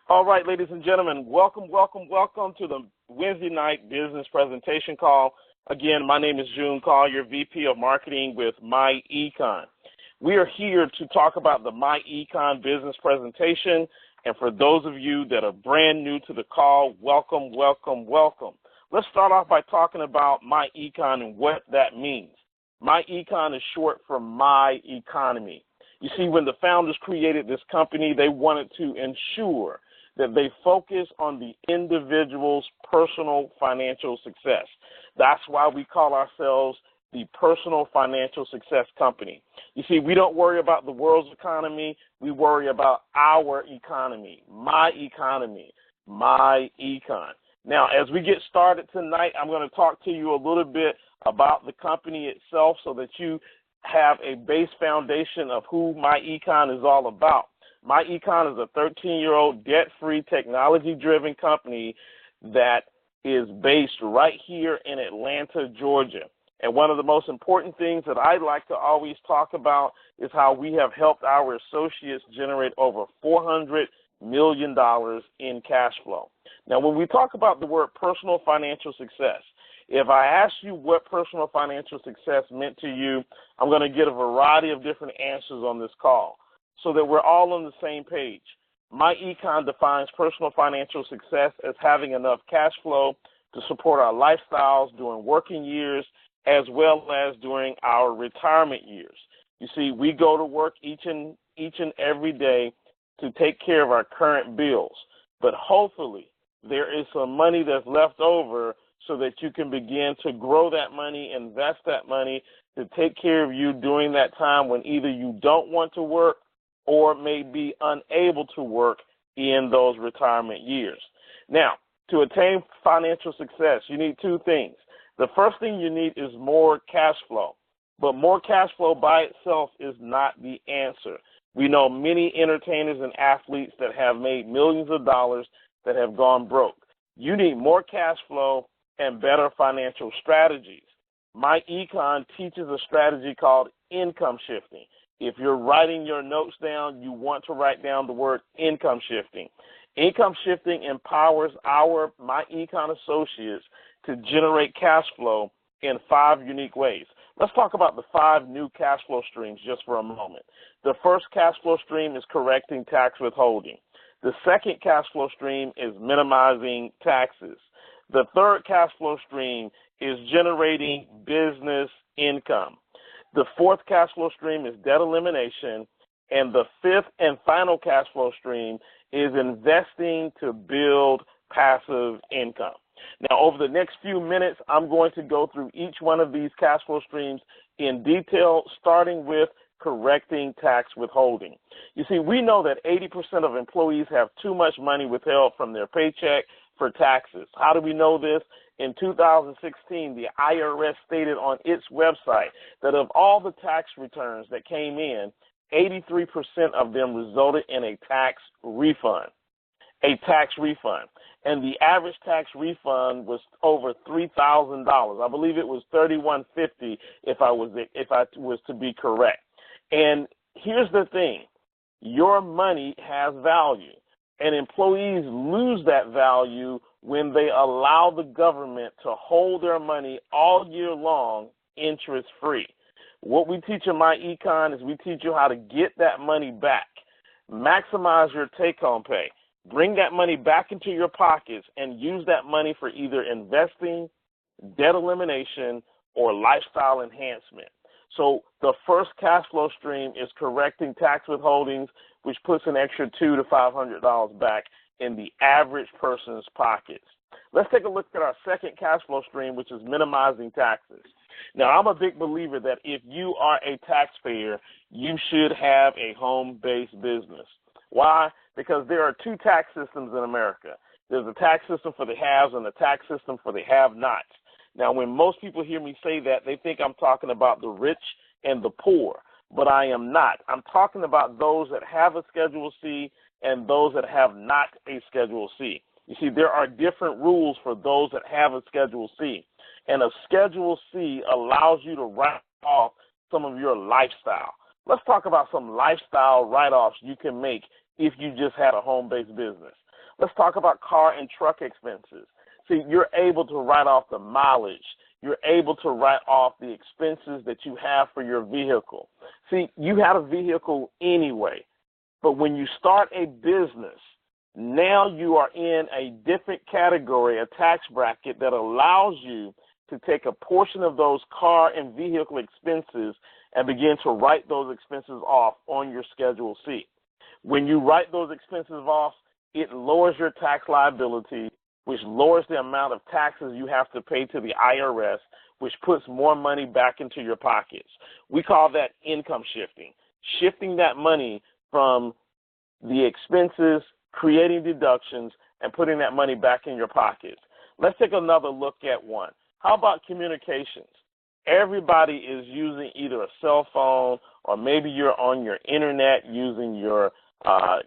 All right, ladies and gentlemen, welcome to the Wednesday night business presentation call. Again, my name is June Collier, VP of Marketing with MyEcon. We are here to talk about the MyEcon business presentation, and for those of you that are brand new to the call, welcome. Let's start off by talking about MyEcon and what that means. MyEcon is short for My Economy. You see, when the founders created this company, they wanted to ensure that they focus on the individual's personal financial success. That's why we call ourselves the Personal Financial Success Company. You see, we don't worry about the world's economy. We worry about our economy, my economy, MyEcon. Now, as we get started tonight, I'm going to talk to you a little bit about the company itself so that you have a base foundation of who MyEcon is all about. MyEcon is a 13-year-old debt-free, technology-driven company that is based right here in Atlanta, Georgia. And one of the most important things that I like to always talk about is how we have helped our associates generate over $400 million in cash flow. Now, when we talk about the word personal financial success, if I ask you what personal financial success meant to you, I'm going to get a variety of different answers on this call so that we're all on the same page. MyEcon defines personal financial success as having enough cash flow to support our lifestyles during working years as well as during our retirement years. You see, we go to work each and every day to take care of our current bills, but hopefully there is some money that's left over so that you can begin to grow that money, invest that money to take care of you during that time when either you don't want to work or may be unable to work in those retirement years. Now, to attain financial success, you need two things. The first thing you need is more cash flow, but more cash flow by itself is not the answer. We know many entertainers and athletes that have made millions of dollars that have gone broke. You need more cash flow and better financial strategies. MyEcon teaches a strategy called income shifting. If you're writing your notes down, you want to write down the word income shifting. Income shifting empowers our MyEcon associates to generate cash flow in 5 unique ways. Let's talk about the 5 new cash flow streams just for a moment. The first cash flow stream is correcting tax withholding. The second cash flow stream is minimizing taxes. The third cash flow stream is generating business income. The fourth cash flow stream is debt elimination. And the fifth and final cash flow stream is investing to build passive income. Now, over the next few minutes, I'm going to go through each one of these cash flow streams in detail, starting with correcting tax withholding. You see, we know that 80% of employees have too much money withheld from their paycheck for taxes. How do we know this? In 2016, the IRS stated on its website that of all the tax returns that came in, 83% of them resulted in a tax refund. And the average tax refund was over $3,000. I believe it was $3,150 if I was to be correct. And here's the thing. Your money has value, and employees lose that value when they allow the government to hold their money all year long interest-free. What we teach in MyEcon is we teach you how to get that money back, maximize your take-home pay, bring that money back into your pockets, and use that money for either investing, debt elimination, or lifestyle enhancement. So the first cash flow stream is correcting tax withholdings, which puts an extra $200 to $500 back in the average person's pockets. Let's take a look at our second cash flow stream, which is minimizing taxes. Now, I'm a big believer that if you are a taxpayer, you should have a home-based business. Why? Because there are 2 tax systems in America. There's a tax system for the haves and a tax system for the have-nots. Now, when most people hear me say that, they think I'm talking about the rich and the poor, but I am not. I'm talking about those that have a Schedule C and those that have not a Schedule C. You see, there are different rules for those that have a Schedule C, and a Schedule C allows you to write off some of your lifestyle. Let's talk about some lifestyle write-offs you can make if you just had a home-based business. Let's talk about car and truck expenses. See, you're able to write off the mileage. You're able to write off the expenses that you have for your vehicle. See, you had a vehicle anyway, but when you start a business, now you are in a different category, a tax bracket that allows you to take a portion of those car and vehicle expenses and begin to write those expenses off on your Schedule C. When you write those expenses off, it lowers your tax liability, which lowers the amount of taxes you have to pay to the IRS, which puts more money back into your pockets. We call that income shifting that money from the expenses, creating deductions, and putting that money back in your pockets. Let's take another look at one. How about communications? Everybody is using either a cell phone or maybe you're on your internet using your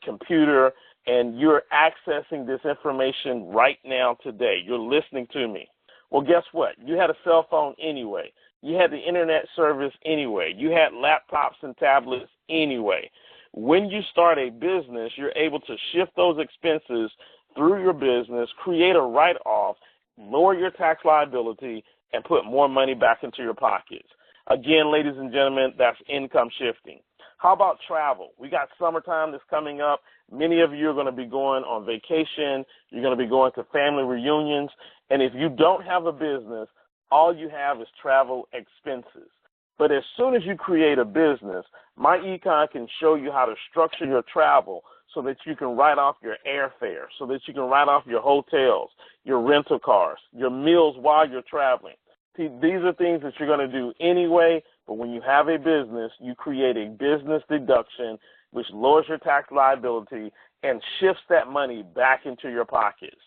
computer, and you're accessing this information right now today. You're listening to me. Well, guess what? You had a cell phone anyway. You had the internet service anyway. You had laptops and tablets anyway. When you start a business, you're able to shift those expenses through your business, create a write-off, lower your tax liability, and put more money back into your pockets. Again, ladies and gentlemen, that's income shifting. How about travel? We got summertime that's coming up. Many of you are going to be going on vacation. You're going to be going to family reunions. And if you don't have a business, all you have is travel expenses. But as soon as you create a business, my econ can show you how to structure your travel so that you can write off your airfare, so that you can write off your hotels, your rental cars, your meals while you're traveling. See, these are things that you're going to do anyway, but when you have a business, you create a business deduction which lowers your tax liability and shifts that money back into your pockets.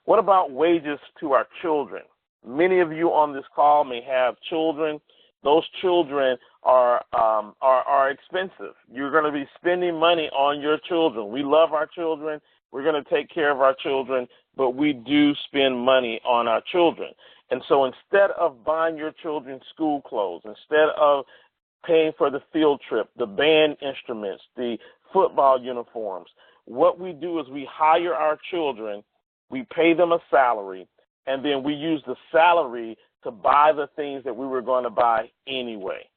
What about wages to our children? Many of you on this call may have children. Those children are expensive. You're going to be spending money on your children. We love our children. We're going to take care of our children, but we do spend money on our children. And so instead of buying your children school clothes, instead of paying for the field trip, the band instruments, the football uniforms, what we do is we hire our children, we pay them a salary, and then we use the salary to buy the things that we were going to buy anyway.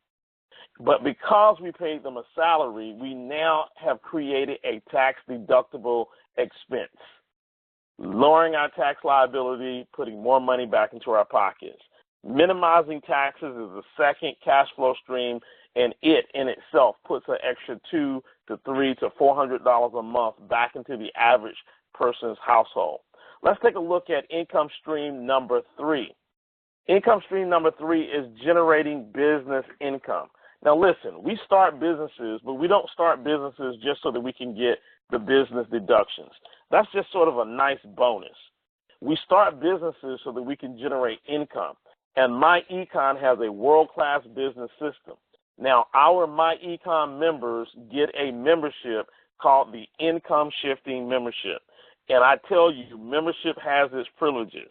But because we paid them a salary, we now have created a tax-deductible expense, lowering our tax liability, putting more money back into our pockets. Minimizing taxes is the second cash flow stream, and it in itself puts an extra $200 to $300 to $400 a month back into the average person's household. Let's take a look at income stream number 3. Income stream number 3 is generating business income. Now listen, we start businesses, but we don't start businesses just so that we can get the business deductions. That's just sort of a nice bonus. We start businesses so that we can generate income. And MyEcon has a world-class business system. Now, our MyEcon members get a membership called the Income Shifting Membership. And I tell you, membership has its privileges.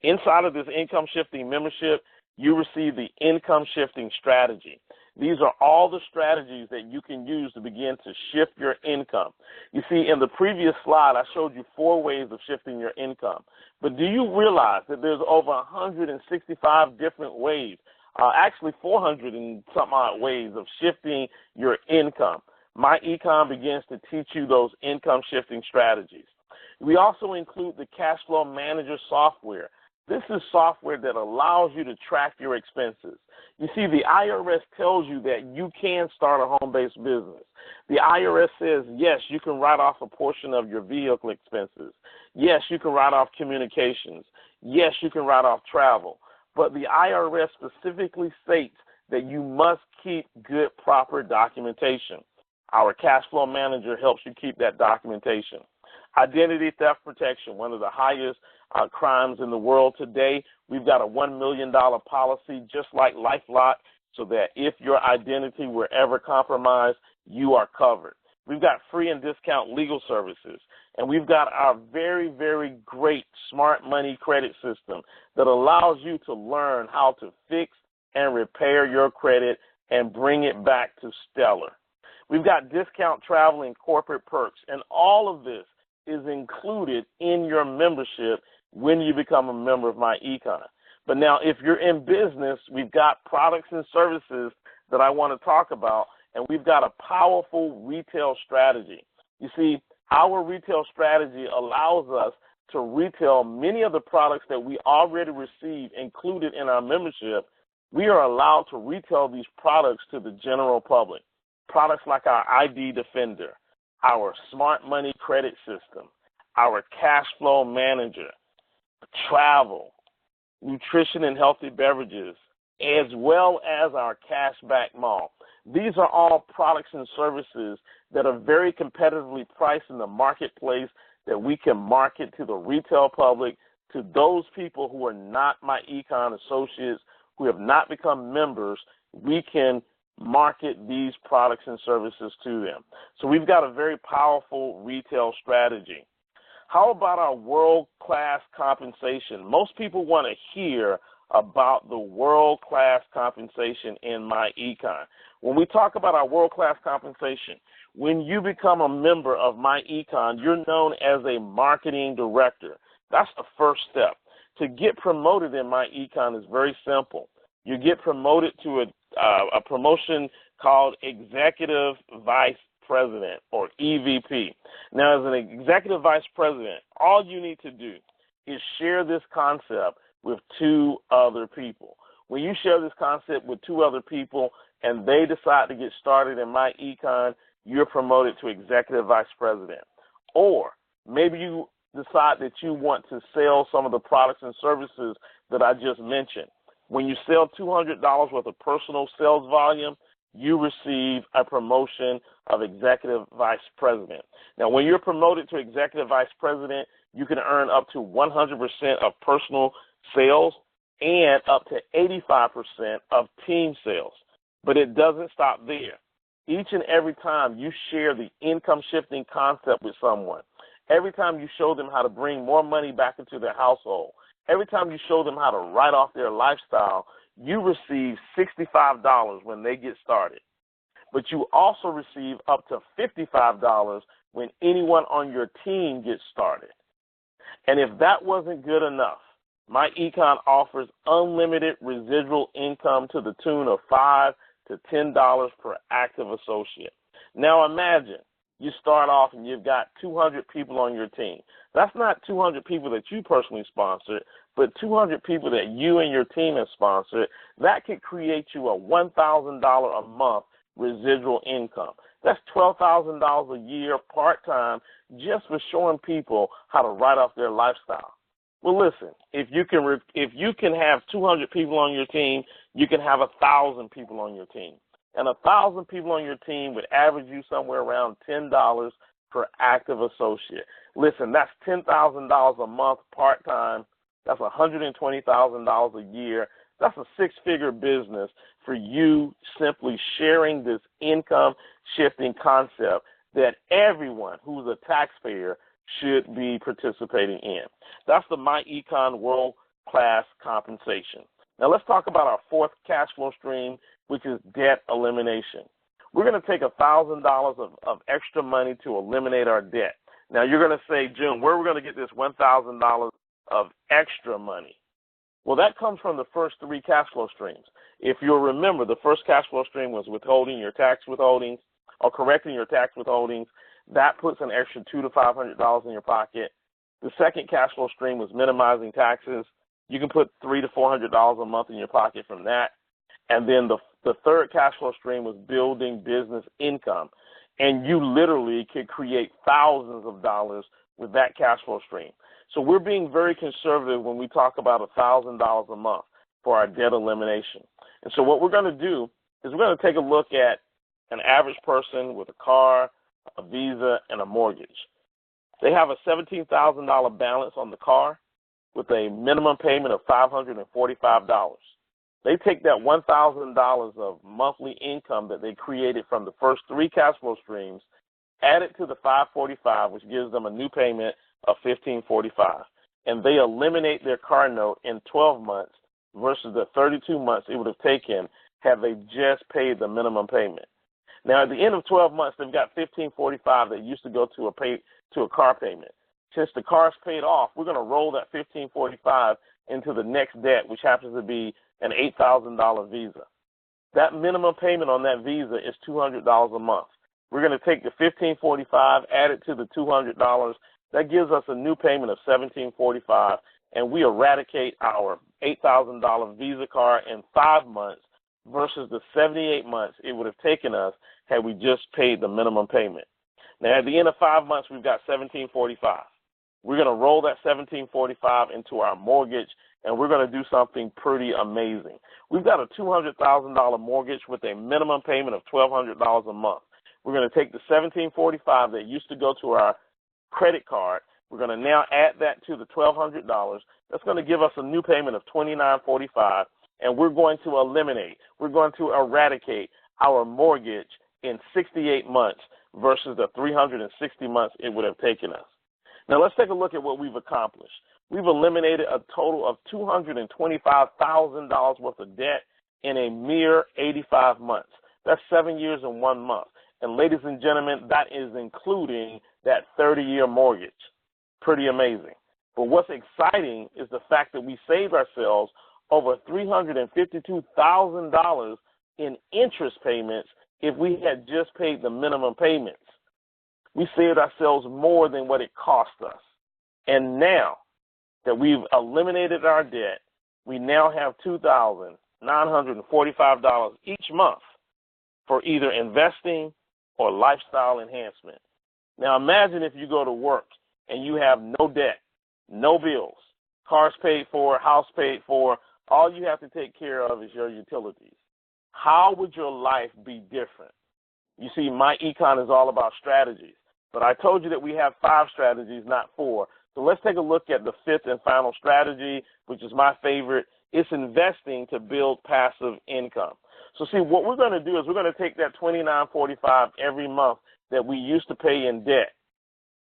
Inside of this Income Shifting Membership, you receive the Income Shifting Strategy. These are all the strategies that you can use to begin to shift your income. You see, in the previous slide, I showed you 4 ways of shifting your income. But do you realize that there's over 165 different ways, actually 400 and some odd ways of shifting your income? MyEcon begins to teach you those income shifting strategies. We also include the Cash Flow Manager software. This is software that allows you to track your expenses. You see, the IRS tells you that you can start a home-based business. The IRS says, yes, you can write off a portion of your vehicle expenses. Yes, you can write off communications. Yes, you can write off travel. But the IRS specifically states that you must keep good, proper documentation. Our Cash Flow Manager helps you keep that documentation. Identity theft protection, one of the highest crimes in the world today. We've got a $1 million policy just like LifeLock so that if your identity were ever compromised, you are covered. We've got free and discount legal services, and we've got our very, very great smart money credit system that allows you to learn how to fix and repair your credit and bring it back to stellar. We've got discount travel and corporate perks, and all of this is included in your membership when you become a member of My Econ. But now, if you're in business, we've got products and services that I want to talk about, and we've got a powerful retail strategy. You see, our retail strategy allows us to retail many of the products that we already receive included in our membership. We are allowed to retail these products to the general public. Products like our ID Defender, our Smart Money Credit System, our Cash Flow Manager, travel, nutrition and healthy beverages, as well as our Cashback Mall. These are all products and services that are very competitively priced in the marketplace that we can market to the retail public, to those people who are not My Econ associates, who have not become members. We can market these products and services to them. So we've got a very powerful retail strategy. How about our world-class compensation? Most people want to hear about the world-class compensation in My Econ. When we talk about our world-class compensation, when you become a member of My Econ, you're known as a marketing director. That's the first step. To get promoted in My Econ is very simple. You get promoted to a promotion called Executive Vice President, or EVP. Now, as an Executive Vice President, all you need to do is share this concept with 2 other people. When you share this concept with 2 other people and they decide to get started in My Econ, you're promoted to Executive Vice President. Or maybe you decide that you want to sell some of the products and services that I just mentioned. When you sell $200 worth of personal sales volume, you receive a promotion of Executive Vice President. Now, when you're promoted to Executive Vice President, you can earn up to 100% of personal sales and up to 85% of team sales. But it doesn't stop there. Each and every time you share the income shifting concept with someone, every time you show them how to bring more money back into their household, every time you show them how to write off their lifestyle, you receive $65 when they get started. But you also receive up to $55 when anyone on your team gets started. And if that wasn't good enough, My Econ offers unlimited residual income to the tune of $5 to $10 per active associate. Now imagine you start off and you've got 200 people on your team. That's not 200 people that you personally sponsored, but 200 people that you and your team have sponsored. That could create you a $1,000 a month residual income. That's $12,000 a year part-time just for showing people how to write off their lifestyle. Well, listen, if you can have 200 people on your team, you can have 1,000 people on your team. And 1,000 people on your team would average you somewhere around $10 per active associate. Listen, that's $10,000 a month part-time. That's $120,000 a year. That's a 6-figure business for you simply sharing this income shifting concept that everyone who's a taxpayer should be participating in. That's the My Econ world-class compensation. Now let's talk about our 4th cash flow stream, which is debt elimination. We're going to take $1,000 of extra money to eliminate our debt. Now you're going to say, June, where are we going to get this $1,000 of extra money? Well, that comes from the first 3 cash flow streams. If you'll remember, the first cash flow stream was withholding your tax withholdings or correcting your tax withholdings. That puts an extra $200 to $500 in your pocket. The second cash flow stream was minimizing taxes. You can put $300 to $400 a month in your pocket from that. And then the third cash flow stream was building business income. And you literally could create thousands of dollars with that cash flow stream. So we're being very conservative when we talk about $1,000 a month for our debt elimination. And so what we're going to do is we're going to take a look at an average person with a car, a Visa, and a mortgage. They have a $17,000 balance on the car with a minimum payment of $545. They take that $1,000 of monthly income that they created from the first 3 cash flow streams, add it to the $545, which gives them a new payment of $1,545, and they eliminate their car note in 12 months versus the 32 months it would have taken had they just paid the minimum payment. Now, at the end of 12 months, they've got $1,545 that used to go to a car payment. Since the car's paid off, we're going to roll that $1,545 into the next debt, which happens to be an $8,000 Visa. That minimum payment on that Visa is $200 a month. We're going to take the $1,545, add it to the $200. That gives us a new payment of $1,745, and we eradicate our $8,000 Visa card in 5 months versus the 78 months it would have taken us had we just paid the minimum payment. Now, at the end of 5 months, we've got $1,745. We're going to roll that $1,745 into our mortgage, and we're going to do something pretty amazing. We've got a $200,000 mortgage with a minimum payment of $1,200 a month. We're going to take the $1,745 that used to go to our credit card. We're going to now add that to the $1,200. That's going to give us a new payment of $2,945, and we're going to eradicate our mortgage in 68 months versus the 360 months it would have taken us. Now, let's take a look at what we've accomplished. We've eliminated a total of $225,000 worth of debt in a mere 85 months. That's 7 years and 1 month. And ladies and gentlemen, that is including that 30-year mortgage. Pretty amazing. But what's exciting is the fact that we saved ourselves over $352,000 in interest payments if we had just paid the minimum payments. We saved ourselves more than what it cost us. And now that we've eliminated our debt, we now have $2,945 each month for either investing or lifestyle enhancement. Now imagine if you go to work and you have no debt, no bills, cars paid for, house paid for, all you have to take care of is your utilities. How would your life be different? You see, my econ is all about strategies. But I told you that we have 5 strategies, not 4. So let's take a look at the 5th and final strategy, which is my favorite. It's investing to build passive income. So see, what we're going to do is we're going to take that $2,945 every month that we used to pay in debt.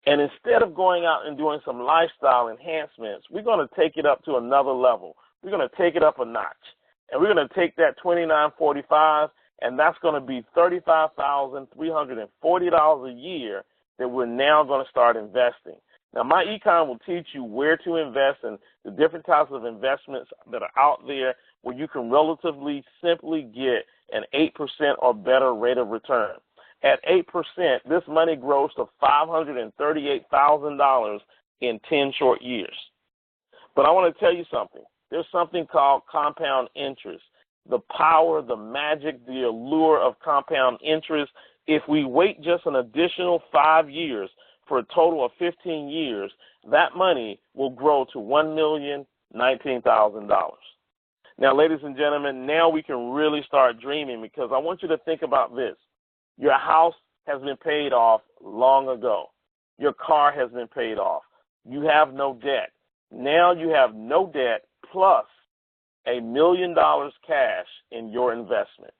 And instead of going out and doing some lifestyle enhancements, we're going to take it up to another level. We're going to take it up a notch. And we're going to take that $2,945, and that's going to be $35,340 a year that we're now going to start investing. Now, my econ will teach you where to invest and the different types of investments that are out there where you can relatively simply get an 8% or better rate of return. At 8%, this money grows to $538,000 in 10 short years. But I want to tell you something. There's something called compound interest. The power, the magic, the allure of compound interest. If we wait just an additional 5 years for a total of 15 years, that money will grow to $1,019,000. Now, ladies and gentlemen, now we can really start dreaming, because I want you to think about this. Your house has been paid off long ago. Your car has been paid off. You have no debt. Now you have no debt plus $1 million cash in your investment.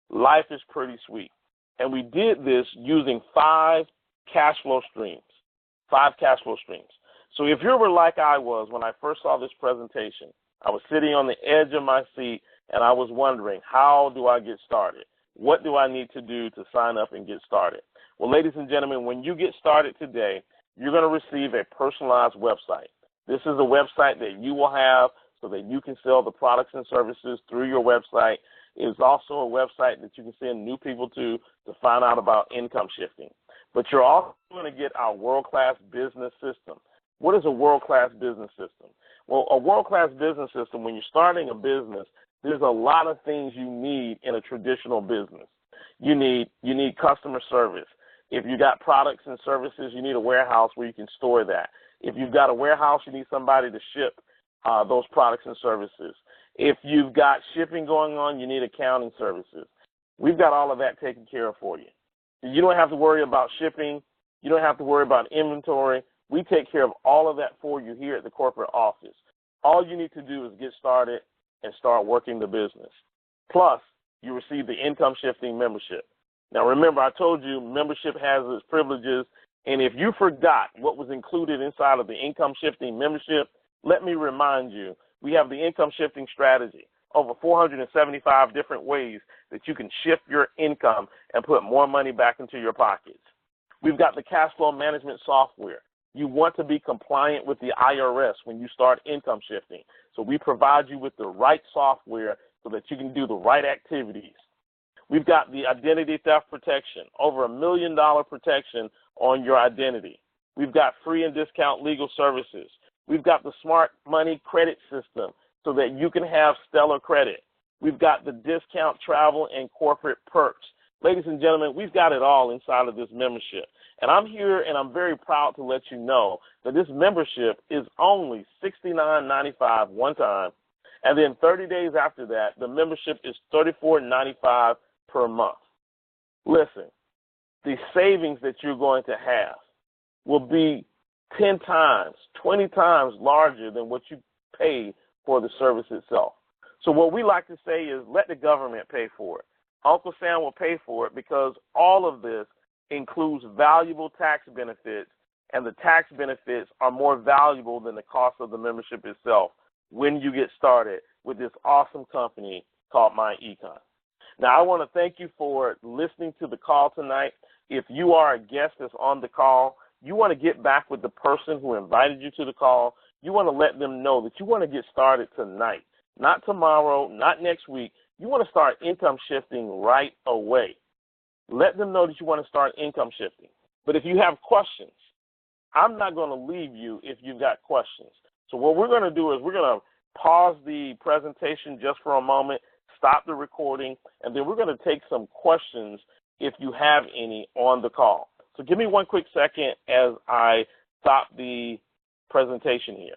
Life is pretty sweet. And we did this using 5 cash flow streams. 5 cash flow streams. So if you were like I was when I first saw this presentation, I was sitting on the edge of my seat and I was wondering, how do I get started? What do I need to do to sign up and get started? Well, ladies and gentlemen, when you get started today, you're going to receive a personalized website. This is a website that you will have so that you can sell the products and services through your website. It's also a website that you can send new people to find out about income shifting. But you're also going to get our world-class business system. What is a world-class business system? Well, a world-class business system, when you're starting a business, there's a lot of things you need in a traditional business. You need customer service. If you got products and services, you need a warehouse where you can store that. If you've got a warehouse, you need somebody to ship those products and services. If you've got shipping going on, you need accounting services. We've got all of that taken care of for you. You don't have to worry about shipping. You don't have to worry about inventory. We take care of all of that for you here at the corporate office. All you need to do is get started and start working the business. Plus, you receive the income shifting membership. Now, remember, I told you membership has its privileges, and if you forgot what was included inside of the income shifting membership, let me remind you, we have the income shifting strategy. over 475 different ways that you can shift your income and put more money back into your pockets. We've got the cash flow management software. You want to be compliant with the IRS when you start income shifting. So we provide you with the right software so that you can do the right activities. We've got the identity theft protection, over $1 million protection on your identity. We've got free and discount legal services. We've got the smart money credit system so that you can have stellar credit. We've got the discount travel and corporate perks. Ladies and gentlemen, we've got it all inside of this membership. And I'm here and I'm very proud to let you know that this membership is only $69.95 one time. And then 30 days after that, the membership is $34.95 per month. Listen, the savings that you're going to have will be 10 times, 20 times larger than what you pay for the service itself. So what we like to say is let the government pay for it. Uncle Sam will pay for it because all of this includes valuable tax benefits, and the tax benefits are more valuable than the cost of the membership itself when you get started with this awesome company called MyEcon. Now, I want to thank you for listening to the call tonight. If you are a guest that's on the call, you want to get back with the person who invited you to the call. You want to let them know that you want to get started tonight, not tomorrow, not next week. You want to start income shifting right away. Let them know that you want to start income shifting. But if you have questions, I'm not going to leave you if you've got questions. So what we're going to do is we're going to pause the presentation just for a moment, stop the recording, and then we're going to take some questions if you have any on the call. So give me one quick second as I stop the presentation here.